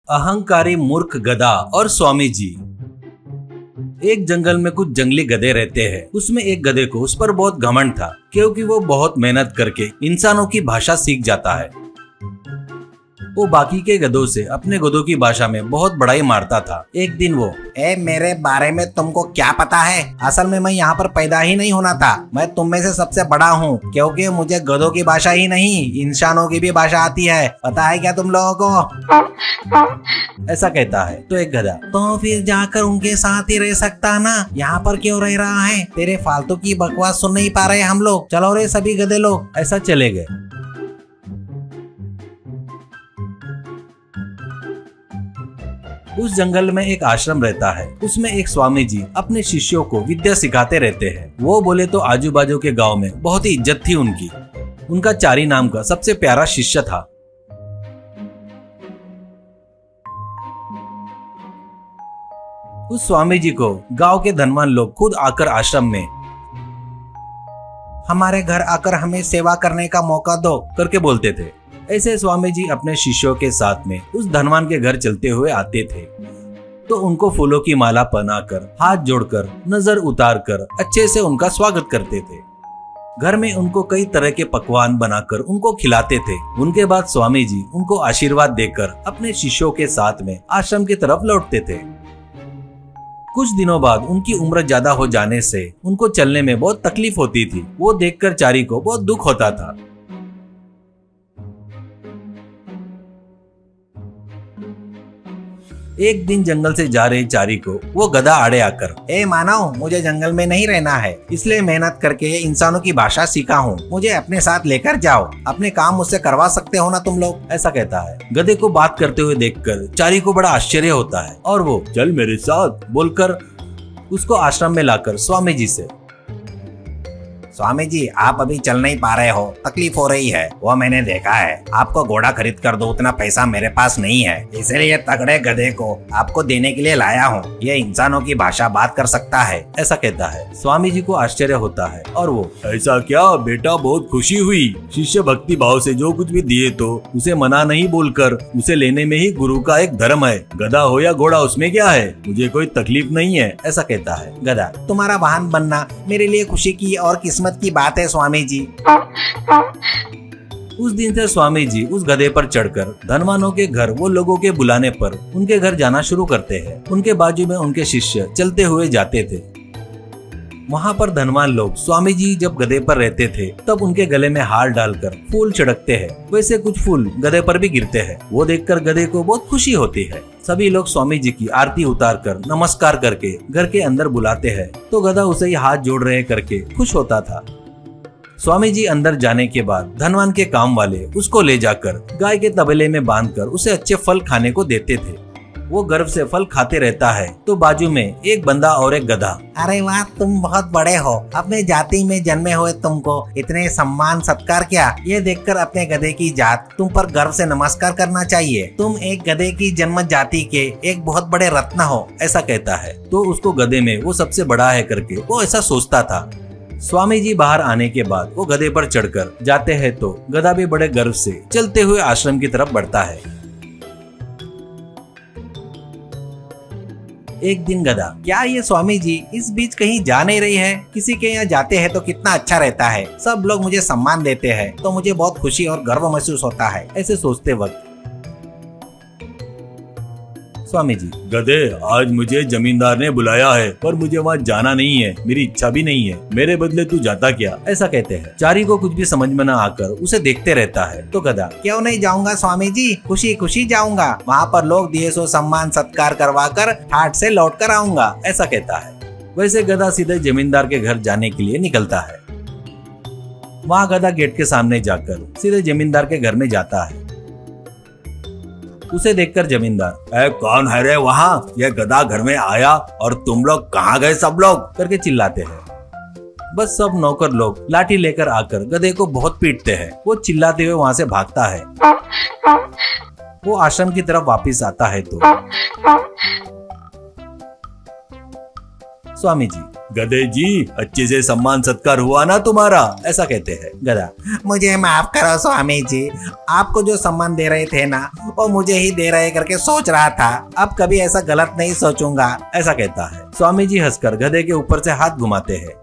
अहंकारी मूर्ख गधा और स्वामी जी। एक जंगल में कुछ जंगली गधे रहते हैं। उसमें एक गधे को उस पर बहुत घमंड था, क्योंकि वो बहुत मेहनत करके इंसानों की भाषा सीख जाता है। वो बाकी के गधों से अपने गधों की भाषा में बहुत बड़ाई मारता था। एक दिन वो, मेरे बारे में तुमको क्या पता है? असल में मैं यहाँ पर पैदा ही नहीं होना था। मैं तुम में से सबसे बड़ा हूँ, क्योंकि मुझे गधों की भाषा ही नहीं इंसानों की भी भाषा आती है। पता है क्या तुम लोगों को? ऐसा कहता है। तो एक गधा, तो फिर जाकर उनके साथ ही रह सकता ना, यहाँ पर क्यों रह रहा है? तेरे फालतू की बकवास सुन नहीं पा रहे हम लोग। चलो रे सभी गधे लोग। ऐसा चले गए। उस जंगल में एक आश्रम रहता है। उसमें एक स्वामी जी अपने शिष्यों को विद्या सिखाते रहते हैं। वो बोले तो आजू बाजू के गांव में बहुत ही इज्जत थी उनकी। उनका चारी नाम का सबसे प्यारा शिष्य था। उस स्वामी जी को गांव के धनवान लोग खुद आकर आश्रम में हमारे घर आकर हमें सेवा करने का मौका दो करके बोलते थे। ऐसे स्वामी जी अपने शिष्यों के साथ में उस धनवान के घर चलते हुए आते थे, तो उनको फूलों की माला पहनाकर, हाथ जोड़कर, नजर उतार कर अच्छे से उनका स्वागत करते थे। घर में उनको कई तरह के पकवान बनाकर उनको खिलाते थे। उनके बाद स्वामी जी उनको आशीर्वाद देकर अपने शिष्यों के साथ में आश्रम की तरफ लौटते थे। कुछ दिनों बाद उनकी उम्र ज्यादा हो जाने से उनको चलने में बहुत तकलीफ होती थी। वो देखकर चारी को बहुत दुख होता था। एक दिन जंगल से जा रहे चारी को वो गधा आड़े आकर, मानव, मुझे जंगल में नहीं रहना है, इसलिए मेहनत करके इंसानों की भाषा सीखा हूँ। मुझे अपने साथ लेकर जाओ। अपने काम मुझसे करवा सकते हो ना तुम लोग? ऐसा कहता है। गधे को बात करते हुए देखकर चारी को बड़ा आश्चर्य होता है और वो चल मेरे साथ बोलकर उसको आश्रम में लाकर स्वामी जी से, स्वामी जी, आप अभी चल नहीं पा रहे हो, तकलीफ हो रही है। वो मैंने देखा है। आपको घोड़ा खरीद कर दो उतना पैसा मेरे पास नहीं है, इसलिए तगड़े गधे को आपको देने के लिए लाया हूँ। ये इंसानों की भाषा बात कर सकता है। ऐसा कहता है। स्वामी जी को आश्चर्य होता है और वो, ऐसा क्या बेटा, बहुत खुशी हुई। शिष्य भक्ति भाव से जो कुछ भी दिए तो उसे मना नहीं बोलकर उसे लेने में ही गुरु का एक धर्म है। गधा हो या घोड़ा, उसमें क्या है, मुझे कोई तकलीफ नहीं है। ऐसा कहता है। गधा, तुम्हारा वाहन बनना मेरे लिए खुशी की और किस्मत की बात है स्वामी जी। उस दिन से स्वामी जी उस गधे पर चढ़कर धनवानों के घर वो लोगों के बुलाने पर उनके घर जाना शुरू करते हैं। उनके बाजू में उनके शिष्य चलते हुए जाते थे। वहाँ पर धनवान लोग स्वामी जी जब गधे पर रहते थे तब उनके गले में हार डालकर फूल छिड़कते हैं। वैसे कुछ फूल गधे पर भी गिरते हैं। वो देखकर गधे को बहुत खुशी होती है। सभी लोग स्वामी जी की आरती उतारकर नमस्कार करके घर के अंदर बुलाते हैं, तो गधा उसे ही हाथ जोड़ रहे करके खुश होता था। स्वामी जी अंदर जाने के बाद धनवान के काम वाले उसको ले जाकर गाय के तबेले में बांधकर उसे अच्छे फल खाने को देते थे। वो गर्व से फल खाते रहता है, तो बाजू में एक बंदा और एक गधा, अरे वाह, तुम बहुत बड़े हो। अपने जाति में जन्मे हुए तुमको इतने सम्मान सत्कार क्या? ये देखकर अपने गधे की जात तुम पर गर्व से नमस्कार करना चाहिए। तुम एक गधे की जन्म जाति के एक बहुत बड़े रत्न हो। ऐसा कहता है। तो उसको गधे में वो सबसे बड़ा है करके वो ऐसा सोचता था। स्वामी जी बाहर आने के बाद वो गधे पर चढ़कर जाते हैं, तो गधा भी बड़े गर्व से चलते हुए आश्रम की तरफ बढ़ता है। एक दिन गधा, क्या ये स्वामी जी इस बीच कहीं जा नहीं रही है? किसी के यहाँ जाते हैं तो कितना अच्छा रहता है। सब लोग मुझे सम्मान देते हैं तो मुझे बहुत खुशी और गर्व महसूस होता है। ऐसे सोचते वक्त स्वामी जी, गधे, आज मुझे जमींदार ने बुलाया है, पर मुझे वहाँ जाना नहीं है। मेरी इच्छा भी नहीं है। मेरे बदले तू जाता क्या? ऐसा कहते हैं। चारी को कुछ भी समझ में न आकर उसे देखते रहता है। तो गधा, क्यों नहीं जाऊंगा स्वामी जी, खुशी खुशी जाऊंगा। वहाँ पर लोग दिए सो सम्मान सत्कार करवा कर ठाट से लौट कर आऊंगा। ऐसा कहता है। वैसे गधा सीधे जमींदार के घर जाने के लिए निकलता है। वहाँ गधा गेट के सामने जाकर सीधे जमींदार के घर में जाता है। उसे देखकर जमींदार, कौन है रे वहाँ? ये गधा घर में आया और तुम लोग कहाँ गए सब लोग करके चिल्लाते हैं। बस सब नौकर लोग लाठी लेकर आकर गधे को बहुत पीटते हैं। वो चिल्लाते हुए वहाँ से भागता है। वो आश्रम की तरफ वापस आता है तो स्वामी जी, गधे जी, अच्छे से सम्मान सत्कार हुआ ना तुम्हारा, ऐसा कहते हैं। गधा, मुझे माफ करो स्वामी जी, आपको जो सम्मान दे रहे थे ना वो मुझे ही दे रहे करके सोच रहा था, अब कभी ऐसा गलत नहीं सोचूंगा, ऐसा कहता है। स्वामी जी हंसकर गधे के ऊपर से हाथ घुमाते हैं।